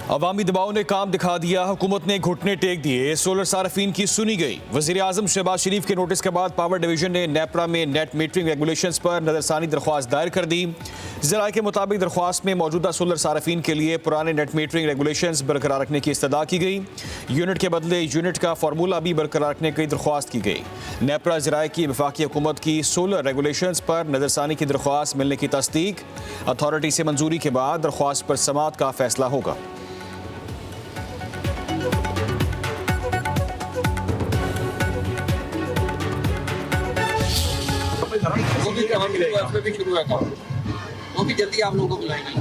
अवामी दबाव ने काम दिखा दिया, हुकूमत ने घुटने टेक दिए, सोलर सार्फिन की सुनी गई। वज़ीर आज़म शहबाज शरीफ के नोटिस के बाद पावर डिवीजन ने नेपरा में नेट मीटरिंग रेगुलेशंस पर नज़रसानी दरख्वास्त दायर कर दी। ज़राए के मुताबिक दरख्वास्त में मौजूदा सोलर सार्फिन के लिए पुराने नेट मीटरिंग रेगुलेशंस बरकरार रखने की इस्तदा की गई। यूनिट के बदले यूनिट का फार्मूला भी बरकरार रखने की दरख्वास्त की गई। नेपरा ज़राए की वफाकी हुकूमत की सोलर रेगुलेशंस पर नज़रसानी की दरख्वास्त मिलने की तस्दीक, अथॉरिटी से मंजूरी के बाद दरख्वास्त पर समाअत का फैसला होगा। वो भी शुरू है काम, वो भी जल्दी आप लोगों को बुलाएंगे।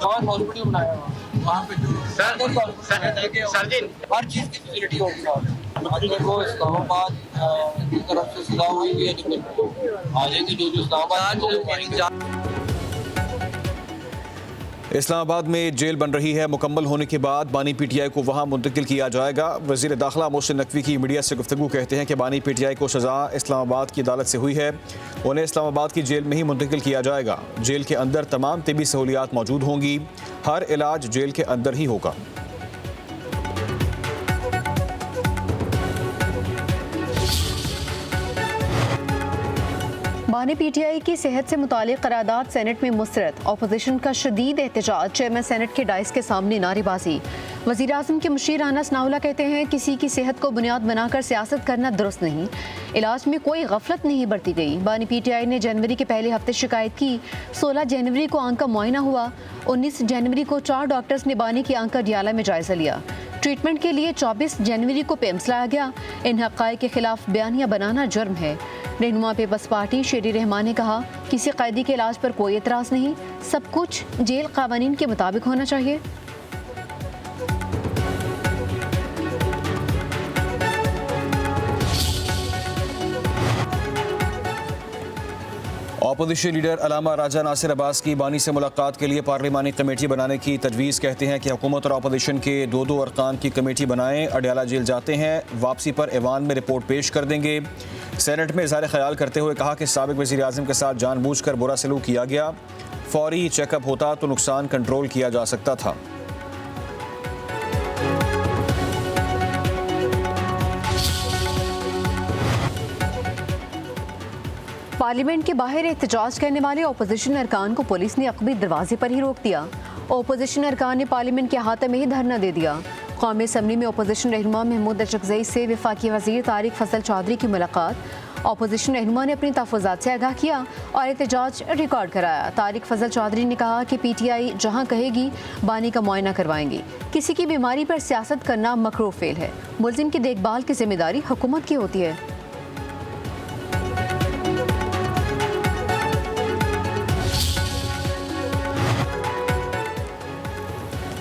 और हॉस्पिटल बनाया वहाँ पे सर जी हर चीज़ की फैसिलिटी होगी। वो इस्लामाबाद की तरफ से सलाह हुई है, आगे की जो इस्लामाबाद इस्लामाबाद में जेल बन रही है, मुकम्मल होने के बाद बानी पीटीआई को वहाँ मुंतकिल किया जाएगा। वज़ीर दाखिला मोहसिन नकवी की मीडिया से गुफ्तगू कहते हैं कि बानी पीटीआई को सज़ा इस्लामाबाद की अदालत से हुई है, उन्हें इस्लामाबाद की जेल में ही मुंतकिल किया जाएगा। जेल के अंदर तमाम तिबी सहूलियात मौजूद होंगी, हर इलाज जेल के अंदर ही होगा। बानी पीटीआई की सेहत से मुतालिक करारदाद सेनेट में मुस्तरद, अपोजिशन का शदीद एहतजाज, चेयरमैन सेनेट के डाइस के सामने नारेबाजी। वज़ीर आज़म के मुशीर अनस नाउला कहते हैं किसी की सेहत को बुनियाद बनाकर सियासत करना दुरुस्त नहीं, इलाज में कोई गफलत नहीं बरती गई। बानी पीटीआई ने जनवरी के पहले हफ्ते शिकायत की, 16 जनवरी को आंख का मुआयना हुआ, 19 जनवरी को 4 डॉक्टर्स ने बानी की आंख का डियाला में जायजा लिया। ट्रीटमेंट के लिए 24 जनवरी को पेम्स लाया गया। इन हक़ाइक़ के खिलाफ बयानियाँ बनाना जुर्म है। रहनुमा पीपल्स पार्टी शेरी रहमान ने कहा किसी कैदी के इलाज पर कोई एतराज़ नहीं, सब कुछ जेल कानून के मुताबिक होना चाहिए। अपोजिशन लीडर अलामा राजा नासिर अब्बास की बानी से मुलाकात के लिए पार्लिमानी कमेटी बनाने की तजवीज़। कहते हैं कि हुकूमत और अपोजिशन के दो अरकान की कमेटी बनाएं, अडयाला जेल जाते हैं, वापसी पर ऐवान में रिपोर्ट पेश कर देंगे। सेनेट में इज़हार ख्याल करते हुए कहा कि साबिक वज़ीर आज़म के साथ जानबूझकर बुरा सलूक किया गया, फौरी चेकअप होता तो नुकसान कंट्रोल किया जा सकता था। पार्लियामेंट के बाहर एहतजाज करने वाले अपोजिशन अरकान को पुलिस ने अकबी दरवाजे पर ही रोक दिया। अपोजिशन अरकान ने पार्लियामेंट के अहाते में ही धरना दे दिया। कौमी असम्बली में अपोजिशन रहनुमा महमूद अशरफजई से वफाकी वज़ीर तारिक फजल चौधरी की मुलाकात। अपोजिशन रहनुमा ने अपनी तहफ़्फ़ुज़ात से आगाह किया और एहतजाज रिकॉर्ड कराया। तारिक फजल चौधरी ने कहा कि पीटीआई जहाँ कहेगी बानी का मुआयना करवाएंगी, किसी की बीमारी पर सियासत करना मकरूह फेल है, मुल्ज़िम की देखभाल की जिम्मेदारी हुकूमत की होती है।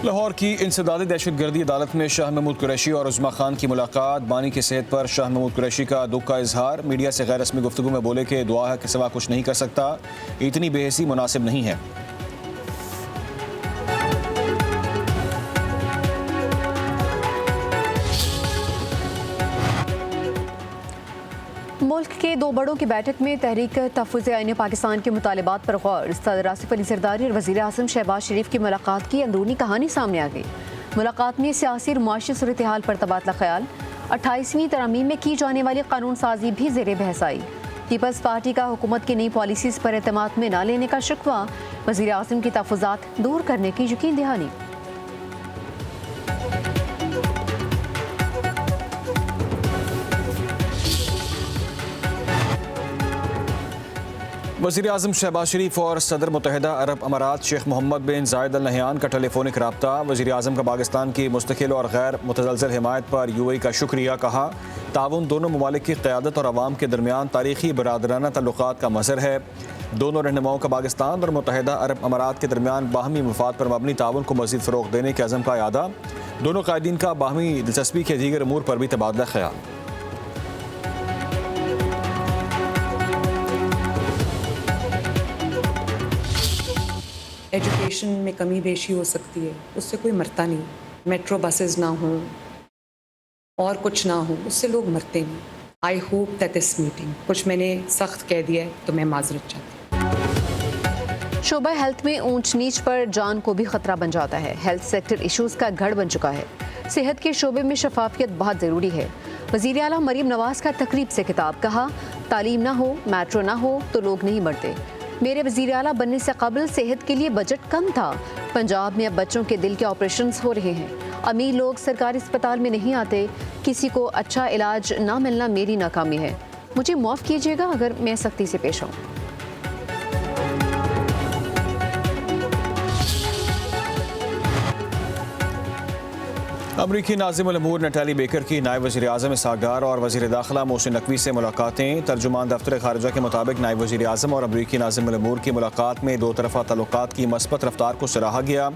लाहौर की इंसदादी दहशतगर्दी अदालत में शाह महमूद कुरैशी और उज़्मा खान की मुलाकात। बानी की सेहत पर शाह महमूद कुरैशी का दुख का इजहार। मीडिया से गैर रस्मी गुफ्तगू में बोले कि दुआ है के सिवा कुछ नहीं कर सकता, इतनी बेहसी मुनासिब नहीं है। मुल्क के दो बड़ों की बैठक में तहरीक तहफ़्फ़ुज़ आईन पाकिस्तान के मुतालिबात पर गौर। सदर आसिफ अली ज़रदारी और वज़ीर आज़म शहबाज शरीफ की मुलाकात की अंदरूनी कहानी सामने आ गई। मुलाकात में सियासी और मुआशी सूरत हाल पर तबादला ख्याल, 28वीं तरमीम में की जाने वाली कानून साजी भी ज़ेर बहस आई। पीपल्स पार्टी का हुकूमत की नई पॉलिसीज़ पर एतमाद में न लेने का शिकवा, वज़ीर आज़म की तहफ़्फ़ुज़ात दूर करने की यकीन दहानी। वज़ीर आज़म शहबाज शरीफ और सदर मुत्तहिदा अरब अमारात शेख मोहम्मद बिन जायद अल नहयान का टेलीफोनिक रब्ता। वज़ीर आज़म का पाकिस्तान की मुस्तकिल और गैर मुतज़लज़ल हिमायत पर यूएई का शुक्रिया। कहा ताउन दोनों ममालिक की क़यादत और अवाम के दरमियान तारीख़ी बरादराना तल्लुक़ात का मज़हर है। दोनों रहनुमाओं का पाकिस्तान और मुत्तहिदा अरब अमारात के दरमियान बाहमी मफाद पर मबनी ताउन को मज़ीद फ़रोग़ देने के अज़म का यादा। दोनों कायदीन का बाहमी दिलचस्पी के दीगर अमूर पर भी तबादला ख्याल। एजुकेशन में कमी बेशी हो सकती है, उससे कोई मरता नहीं। मेट्रो बसेस ना हों और कुछ ना हो, उससे लोग मरते नहीं। I hope that this meeting, कुछ मैंने सख्त कह दिया है तो मैं माजरत चाहती हूँ। शोबा हेल्थ में ऊंच नीच पर जान को भी खतरा बन जाता है। हेल्थ सेक्टर इश्यूज का गढ़ बन चुका है। सेहत के शोबे में शफाफियत बहुत ज़रूरी है। वज़ीर आला मरीम नवाज का तकरीब से खिताब, कहा तालीम ना हो, मेट्रो ना हो तो लोग नहीं मरते। मेरे वज़ीर आला बनने से कबल सेहत के लिए बजट कम था। पंजाब में अब बच्चों के दिल के ऑपरेशंस हो रहे हैं। अमीर लोग सरकारी अस्पताल में नहीं आते। किसी को अच्छा इलाज ना मिलना मेरी नाकामी है। मुझे माफ़ कीजिएगा अगर मैं सख्ती से पेश आऊँ। अमरीकी नाज़िम उल अमूर नटाली बेकर की नायब वज़ीर आज़म इसहाक़ डार और वज़ीर दाखिला मोहसिन नकवी से मुलाकातें। तर्जुमान दफ्तर खारजा के मुताबिक नायब वज़ीर आज़म और अमरीकी नाज़िम उल अमूर की मुलाकात में दो तरफ़ा ताल्लुकात की मस्बत रफ्तार को सराहा गया।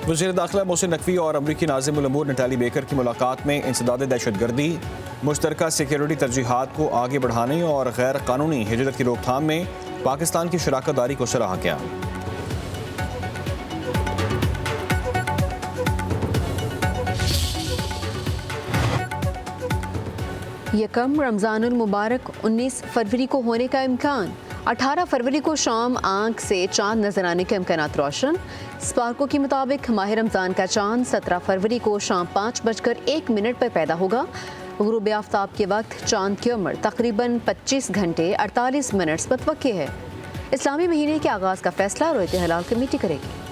वज़ीर दाखिला मोहसिन नकवी और अमरीकी नाज़िम उल अमूर नटाली बेकर की मुलाकात में इंसदाद दहशतगर्दी, मुश्तरका सिक्योरिटी तरजीहात को आगे बढ़ाने और गैर कानूनी हिजरत की रोकथाम में पाकिस्तान की शराकत दारी को सराहा गया। यकम रमज़ानुल मुबारक 19 फरवरी को होने का इम्कान। 18 फरवरी को शाम आंख से चांद नजर आने के इम्कान रोशन। स्पार्को के मुताबिक माह रमज़ान का चांद 17 फरवरी को शाम 5:01 पर पैदा होगा। गुरूब आफ्ताब के वक्त चांद की उम्र तकरीबन 25 घंटे 48 मिनट मतवक्की है। इस्लामी महीने के आगाज़ का फैसला रोयत हिलाल कमेटी करेगी।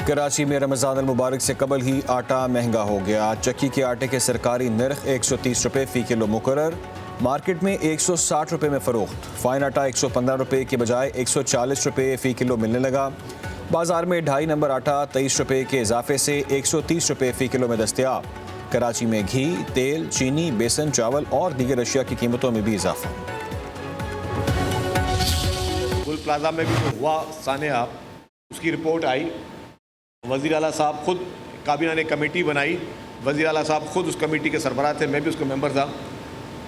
कराची में रमज़ान अल मुबारक से कबल ही आटा महंगा हो गया। चक्की के आटे के सरकारी नर्ख 130 रुपये फ़ी किलो मुकर्रर। मार्केट में 160 रुपये में फ़रोख्त। फ़ाइन आटा 115 रुपये के बजाय 140 रुपये फ़ी किलो मिलने लगा। बाज़ार में 2.5 नंबर आटा 23 रुपये के इजाफे से 130 रुपये फ़ी किलो में दस्तयाब। कराची में घी, तेल, चीनी, बेसन, चावल और दीगर अशिया की कीमतों में भी इजाफा। गुल प्लाजा में भी जो हुआ सानेहा, उसकी रिपोर्ट आई। वज़ीर आला साहब खुद, काबीना ने कमेटी बनाई, वज़ीर आला साहब खुद उस कमेटी के सरबराह थे, मैं भी उसका मेंबर था।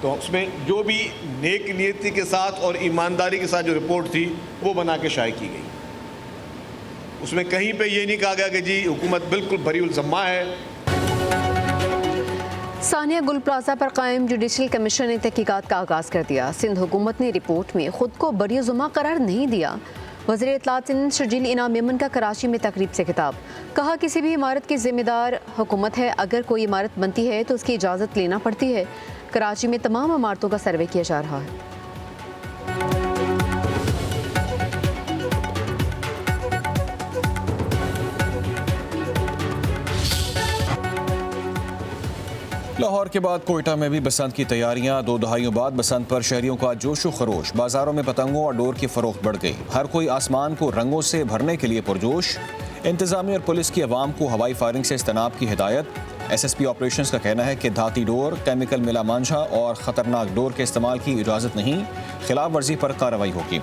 तो उसमें जो भी नेक नियति के साथ और ईमानदारी के साथ जो रिपोर्ट थी वो बना के शाये की गई। उसमें कहीं पे ये नहीं कहा गया कि जी हुकूमत बिल्कुल बरीउल ज़म्मा है। सानिया गुल प्लाजा पर कायम जुडिशल कमीशन ने तहकीकात का आगाज़ कर दिया। सिंध हुकूमत ने रिपोर्ट में खुद को बरीउल ज़म्मा करार नहीं दिया। वज़ीर इत्तलात सिंध शर्जील इनाम मेमन का कराची में तकरीब से खिताब, कहा किसी भी इमारत की जिम्मेदार हुकूमत है। अगर कोई इमारत बनती है तो उसकी इजाज़त लेना पड़ती है। कराची में तमाम इमारतों का सर्वे किया जा रहा है। लाहौर के बाद कोयटा में भी बसंत की तैयारियां। 2 दहाइयों बाद बसंत पर शहरियों का जोश व खरोश। बाजारों में पतंगों और डोर की फरोख्त बढ़ गई। हर कोई आसमान को रंगों से भरने के लिए पुरजोश। इंतजामिया और पुलिस की अवाम को हवाई फायरिंग से इज्तनाब की हिदायत। SSP ऑपरेशंस का कहना है कि धाती डोर, केमिकल मिला मांझा और ख़तरनाक डोर के इस्तेमाल की इजाज़त नहीं। खिलाफ वर्जी पर कार्रवाई होगी।